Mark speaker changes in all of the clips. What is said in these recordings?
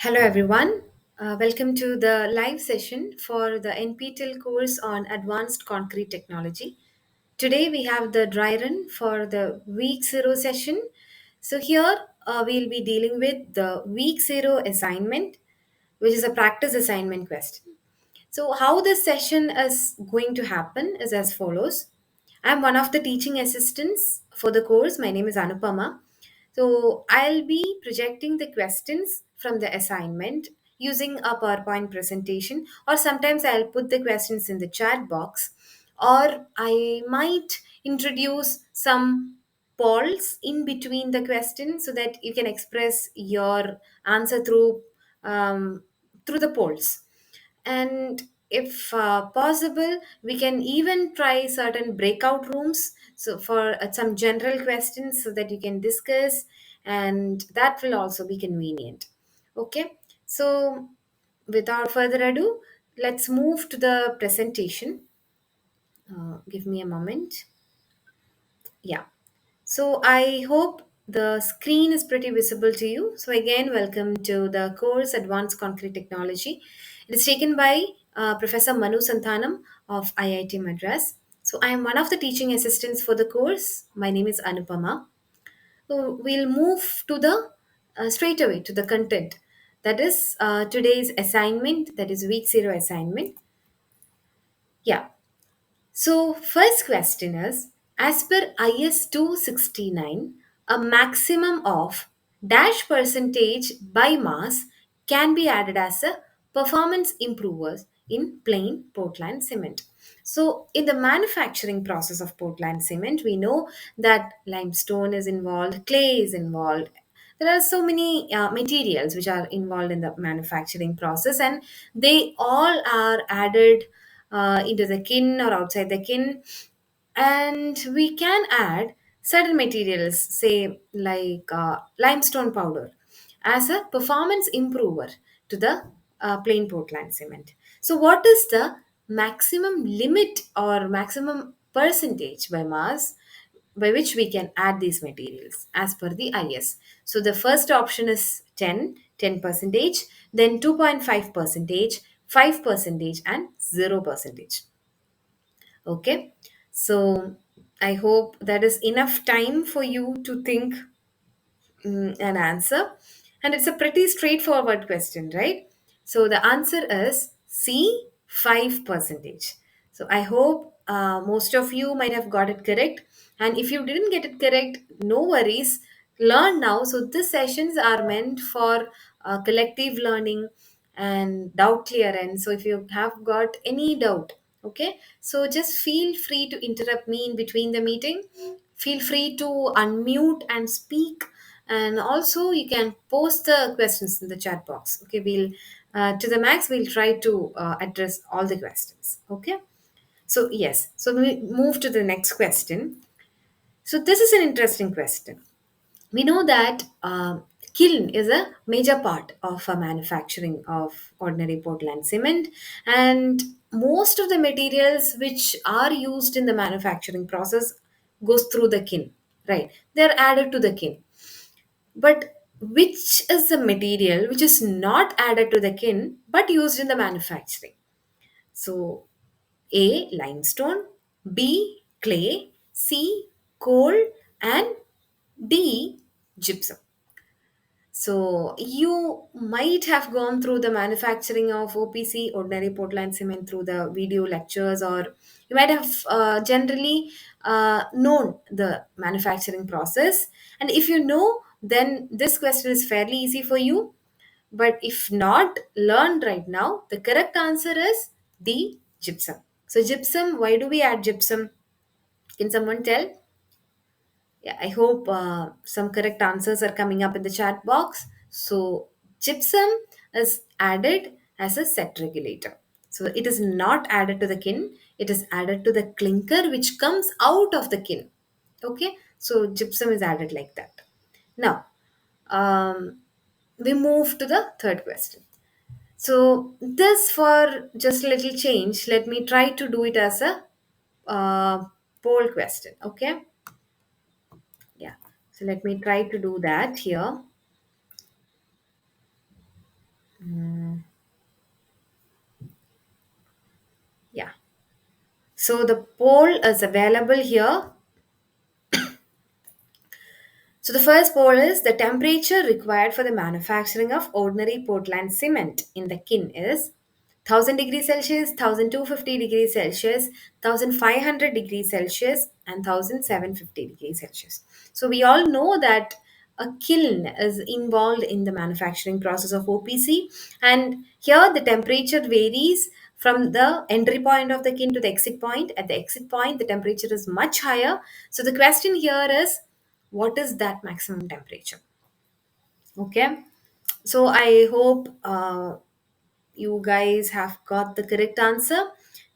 Speaker 1: Hello, everyone. Welcome to the live session for the NPTEL course on Advanced Concrete Technology. Today, we have the dry run for the week zero session. So, here we'll be dealing with the week zero assignment, which is a practice assignment question. So, how this session is going to happen is as follows. I'm one of the teaching assistants for the course. My name is Anupama. So, I'll be projecting the questions from the assignment using a PowerPoint presentation, or sometimes I'll put the questions in the chat box, or I might introduce some polls in between the questions so that you can express your answer through the polls. And if possible, we can even try certain breakout rooms so for some general questions so that you can discuss, and that will also be convenient. Okay, so without further ado, let's move to the presentation. Give me a moment. Yeah. So I hope the screen is pretty visible to you. So again, welcome to the course Advanced Concrete Technology. It is taken by Professor Manu Santhanam of IIT Madras. So I am one of the teaching assistants for the course. My name is Anupama. So we'll move to the straight away to the content. That is today's assignment. That is week zero assignment. Yeah. So, first question is, as per IS 269, a maximum of dash percentage by mass can be added as a performance improvers in plain Portland cement. So, in the manufacturing process of Portland cement, we know that limestone is involved, clay is involved. There are so many materials which are involved in the manufacturing process, and they all are added into the kiln or outside the kiln. And we can add certain materials, say like limestone powder, as a performance improver to the plain Portland cement. So, what is the maximum limit or maximum percentage by mass by which we can add these materials as per the IS? So, the first option is 10 percentage, then 2.5 percentage, 5 percentage, and 0 percentage. Okay, so I hope that is enough time for you to think an answer. And it's a pretty straightforward question, right? So the answer is C, 5 percentage. So I hope most of you might have got it correct. And if you didn't get it correct, no worries. Learn now. So these sessions are meant for collective learning and doubt clearance. So if you have got any doubt, okay, so just feel free to interrupt me in between the meeting. Feel free to unmute and speak, and also you can post the questions in the chat box. Okay, we'll to the max we'll try to address all the questions. Okay, so yes, so we move to the next question. So this is an interesting question. We know that kiln is a major part of manufacturing of ordinary Portland cement, and most of the materials which are used in the manufacturing process goes through the kiln, right? They're added to the kiln. But which is the material which is not added to the kiln but used in the manufacturing? So, A, limestone, B, clay, C, coal, and D, gypsum. So you might have gone through the manufacturing of OPC, ordinary Portland cement, through the video lectures, or you might have generally known the manufacturing process. And if you know, then this question is fairly easy for you. But if not learned right now, the correct answer is D, gypsum. So gypsum, why do we add gypsum? Can someone tell? Yeah, I hope some correct answers are coming up in the chat box. So, gypsum is added as a set regulator. So, it is not added to the kiln, it is added to the clinker which comes out of the kiln. Okay, so gypsum is added like that. Now, um, we move to the third question. So, this for just a little change, let me try to do it as a poll question. Okay. Yeah. So let me try to do that here. Mm, yeah. So the poll is available here. So the first poll is the temperature required for the manufacturing of ordinary Portland cement in the kiln is 1000 degrees Celsius, 1250 degrees Celsius, 1500 degrees Celsius, and 1750 degrees Celsius. So we all know that a kiln is involved in the manufacturing process of OPC, and here the temperature varies from the entry point of the kiln to the exit point. At the exit point, the temperature is much higher. So the question here is, what is that maximum temperature? Okay, so I hope you guys have got the correct answer.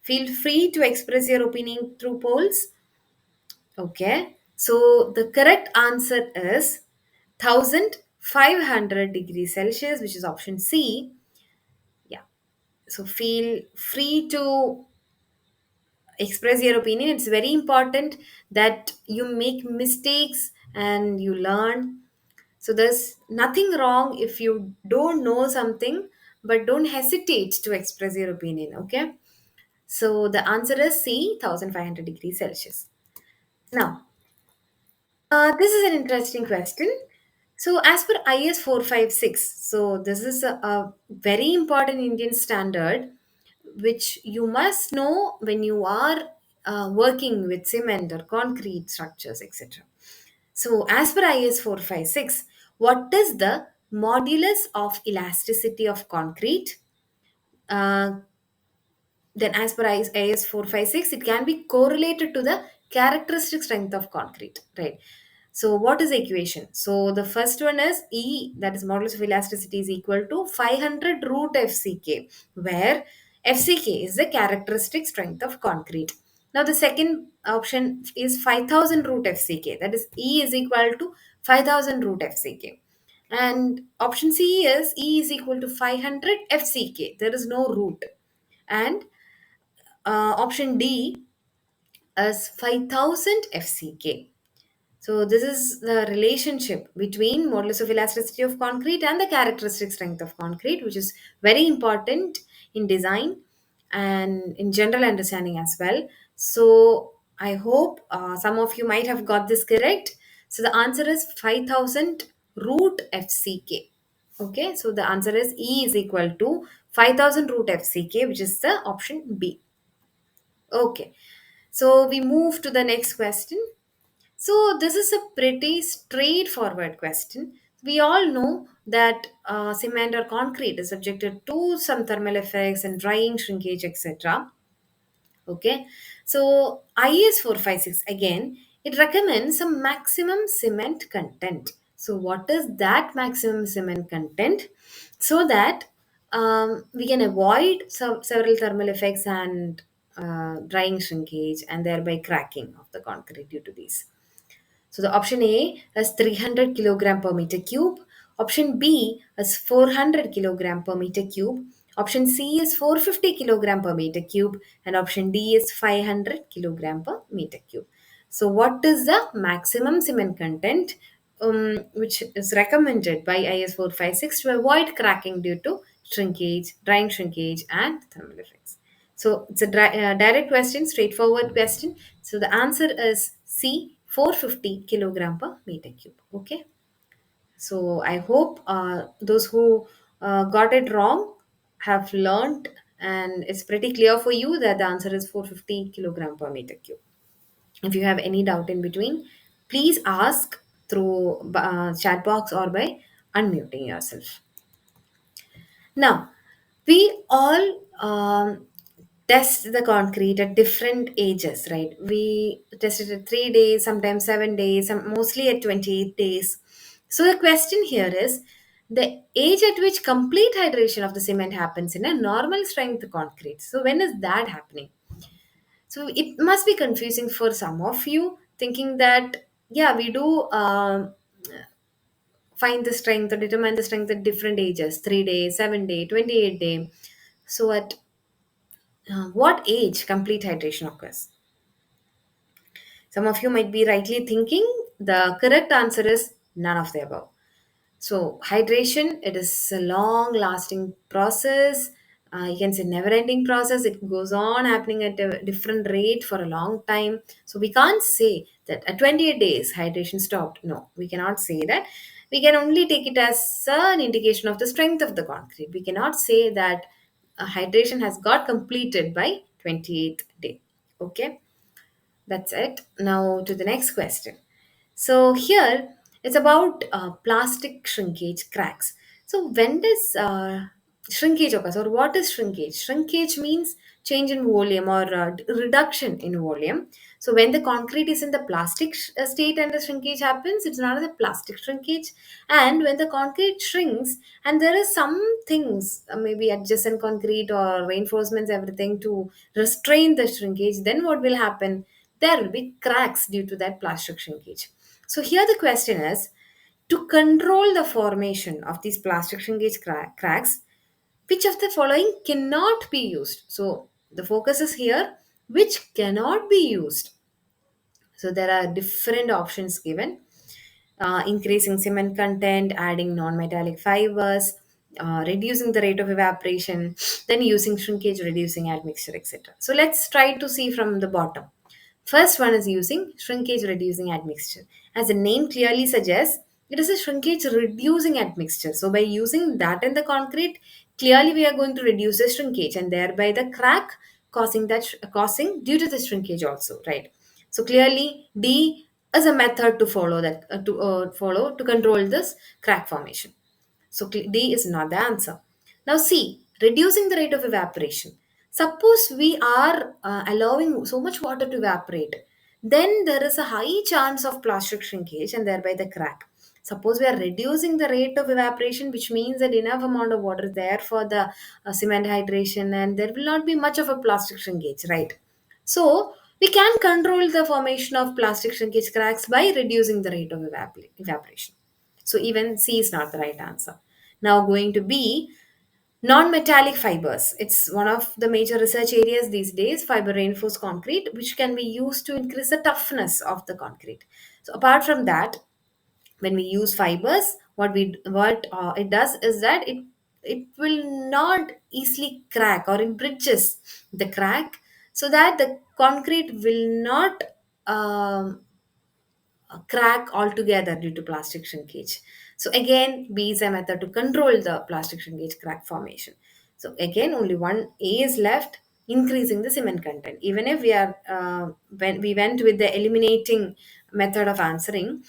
Speaker 1: Feel free to express your opinion through polls. Okay, so the correct answer is 1500 degrees Celsius, which is option C. Yeah, so feel free to express your opinion. It's very important that you make mistakes and you learn. So there's nothing wrong if you don't know something, but don't hesitate to express your opinion. Okay. So the answer is C, 1500 degrees Celsius. Now, this is an interesting question. So, as per IS 456, so this is a very important Indian standard which you must know when you are working with cement or concrete structures, etc. So, as per IS 456, what is the modulus of elasticity of concrete? Uh, then, as per IS 456, it can be correlated to the characteristic strength of concrete, right? So, what is the equation? So, the first one is E, that is modulus of elasticity, is equal to 500 root FCK, where FCK is the characteristic strength of concrete. Now, the second option is 5000 root FCK, that is E is equal to 5000 root FCK. And option C is E is equal to 500 FCK, there is no root. And option D is 5000 FCK. So this is the relationship between modulus of elasticity of concrete and the characteristic strength of concrete, which is very important in design and in general understanding as well. So I hope some of you might have got this correct. So the answer is 5000 root FCK. Okay, so the answer is E is equal to 5000 root FCK, which is the option B. Okay, so we move to the next question. So, this is a pretty straightforward question. We all know that cement or concrete is subjected to some thermal effects and drying, shrinkage, etc. Okay, so IS 456 again, it recommends some maximum cement content. So, what is that maximum cement content? So that we can avoid several thermal effects and drying, shrinkage, and thereby cracking of the concrete due to these. So the option A is 300 kilogram per meter cube. Option B is 400 kilogram per meter cube. Option C is 450 kilogram per meter cube. And option D is 500 kilogram per meter cube. So what is the maximum cement content which is recommended by IS 456 to avoid cracking due to shrinkage, drying shrinkage, and thermal effects? So it's a direct question, straightforward question. So the answer is C, 450 kilogram per meter cube. Okay. So I hope those who got it wrong have learned, and it's pretty clear for you that the answer is 450 kilogram per meter cube. If you have any doubt in between, please ask through chat box or by unmuting yourself. Now, we all test the concrete at different ages, right? We tested at 3 days, sometimes 7 days, mostly at 28 days. So the question here is the age at which complete hydration of the cement happens in a normal strength concrete. So when is that happening? So it must be confusing for some of you, thinking that yeah, we do find the strength or determine the strength at different ages, 3 days, 7 day, 28 day. So at what age complete hydration occurs? Some of you might be rightly thinking the correct answer is none of the above. So hydration, it is a long lasting process. You can say never ending process. It goes on happening at a different rate for a long time. So we can't say that at 28 days hydration stopped. No, we cannot say that. We can only take it as an indication of the strength of the concrete. We cannot say that hydration has got completed by 28th day. Okay, that's it. Now to the next question. So here it's about plastic shrinkage cracks. So when does shrinkage occurs, or what is shrinkage? Shrinkage means change in volume or reduction in volume. So when the concrete is in the plastic state and the shrinkage happens, it's not the plastic shrinkage. And when the concrete shrinks, and there is some things, maybe adjacent concrete or reinforcements, everything to restrain the shrinkage, then what will happen? There will be cracks due to that plastic shrinkage. So here the question is, to control the formation of these plastic shrinkage cracks, which of the following cannot be used? So the focus is here, which cannot be used. So there are different options given. Increasing cement content, adding non-metallic fibers, reducing the rate of evaporation, then using shrinkage, reducing admixture, etc. So let's try to see from the bottom. First one is using shrinkage reducing admixture. As the name clearly suggests, it is a shrinkage reducing admixture. So by using that in the concrete, clearly we are going to reduce the shrinkage and thereby the crack causing due to the shrinkage also, right? So clearly D is a method to follow to control this crack formation. So D is not the answer. Now C, reducing the rate of evaporation. Suppose we are allowing so much water to evaporate, then there is a high chance of plastic shrinkage and thereby the crack. Suppose we are reducing the rate of evaporation, which means that enough amount of water is there for the cement hydration, and there will not be much of a plastic shrinkage, right? So we can control the formation of plastic shrinkage cracks by reducing the rate of evaporation. So even C is not the right answer. Now going to B, non-metallic fibers. It's one of the major research areas these days, fiber reinforced concrete, which can be used to increase the toughness of the concrete. So apart from that, when we use fibers, what it does is that it will not easily crack, or it bridges the crack so that the concrete will not um, crack altogether due to plastic shrinkage. So again, B is a method to control the plastic shrinkage crack formation. So again, only one A is left, increasing the cement content. Even if we are when we went with the eliminating method of answering,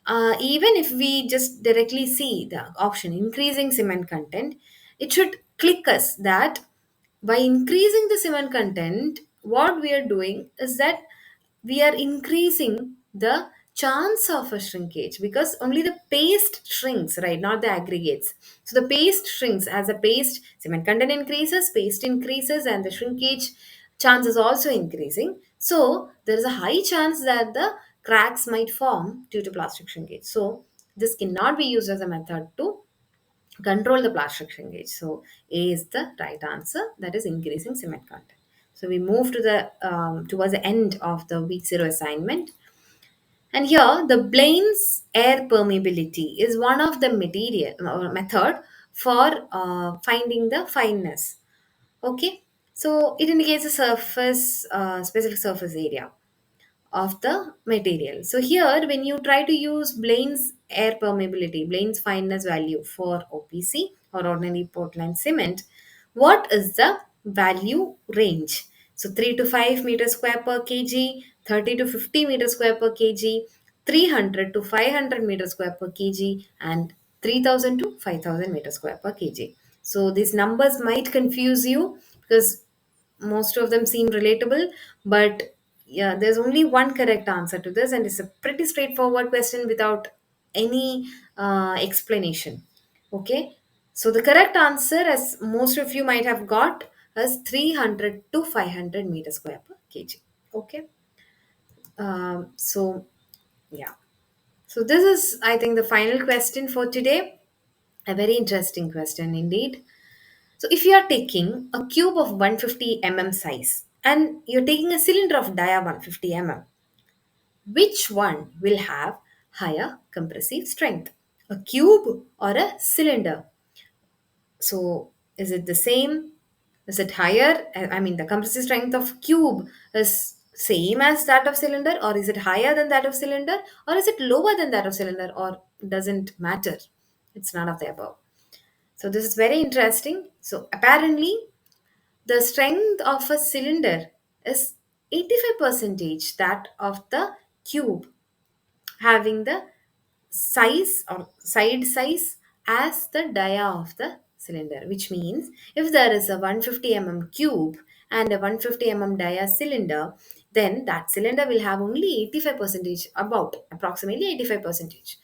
Speaker 1: even if we just directly see the option increasing cement content, it should click us that by increasing the cement content, what we are doing is that we are increasing the chance of a shrinkage, because only the paste shrinks, right? Not the aggregates. So the paste shrinks. As the paste cement content increases, paste increases, and the shrinkage chance is also increasing. So there is a high chance that the cracks might form due to plastic shrinkage. So this cannot be used as a method to control the plastic shrinkage. So A is the right answer, that is increasing cement content. So we move to the towards the end of the week zero assignment. And here the Blaine's air permeability is one of the material method for finding the fineness. Okay, so it indicates a surface specific surface area of the material. So here, when you try to use Blaine's air permeability, Blaine's fineness value for OPC or ordinary Portland cement, what is the value range? So 3 to 5 meters square per kg, 30 to 50 meters square per kg, 300 to 500 meters square per kg, and 3000 to 5000 meters square per kg. So these numbers might confuse you because most of them seem relatable, but yeah, there's only one correct answer to this, and it's a pretty straightforward question without any explanation. Okay, so the correct answer, as most of you might have got, is 300 to 500 meters square per kg. Okay, so yeah, so this is, I think, the final question for today. A very interesting question indeed. So if you are taking a cube of 150 mm size and you're taking a cylinder of dia 150 mm, which one will have higher compressive strength? A cube or a cylinder? So is it the same? Is it higher? I mean, the compressive strength of cube is same as that of cylinder, or is it higher than that of cylinder, or is it lower than that of cylinder, or doesn't matter? It's none of the above. So this is very interesting. So apparently, the strength of a cylinder is 85 percentage that of the cube, having the size or side size as the dia of the cylinder, which means if there is a 150 cube and a 150 dia cylinder, then that cylinder will have only 85 percentage, about approximately 85 percentage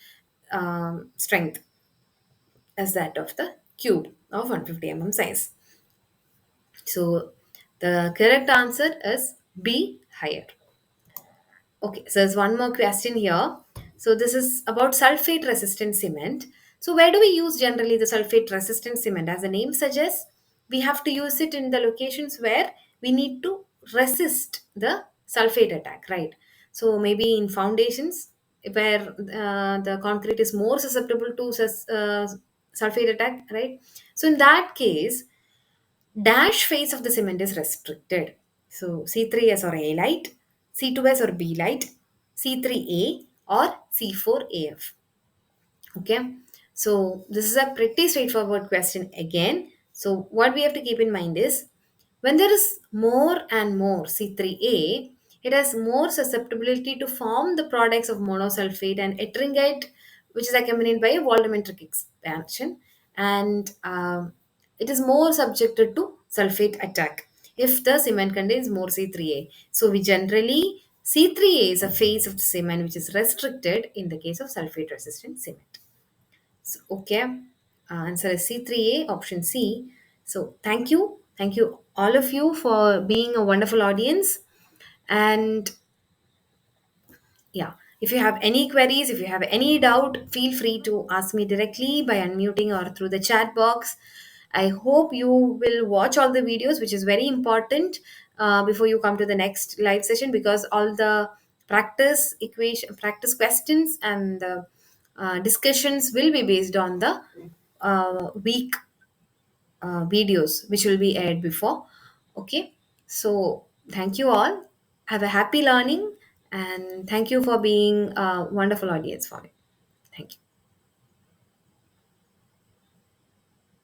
Speaker 1: strength as that of the cube of 150 size. So the correct answer is B, higher. Okay, so there's one more question here. So this is about sulfate resistant cement. So where do we use generally the sulfate resistant cement? As the name suggests, we have to use it in the locations where we need to resist the sulfate attack, right? So maybe in foundations where the concrete is more susceptible to sulfate attack, right? So in that case, dash phase of the cement is restricted. So C3S or A light, C2S or B light, C3A or C4AF. Okay, so this is a pretty straightforward question again. So what we have to keep in mind is when there is more and more C3A, it has more susceptibility to form the products of monosulfate and ettringite, which is accompanied by a volumetric expansion, and it is more subjected to sulfate attack if the cement contains more C3A. So we generally C3A is a phase of the cement which is restricted in the case of sulfate resistant cement. So, okay, answer is C3A, option C. So, thank you. Thank you, all of you, for being a wonderful audience. And yeah, if you have any queries, if you have any doubt, feel free to ask me directly by unmuting or through the chat box. I hope you will watch all the videos, which is very important before you come to the next live session, because all the practice questions and the discussions will be based on the week videos which will be aired before. Okay, so thank you all. Have a happy learning, and thank you for being a wonderful audience for me. Thank you.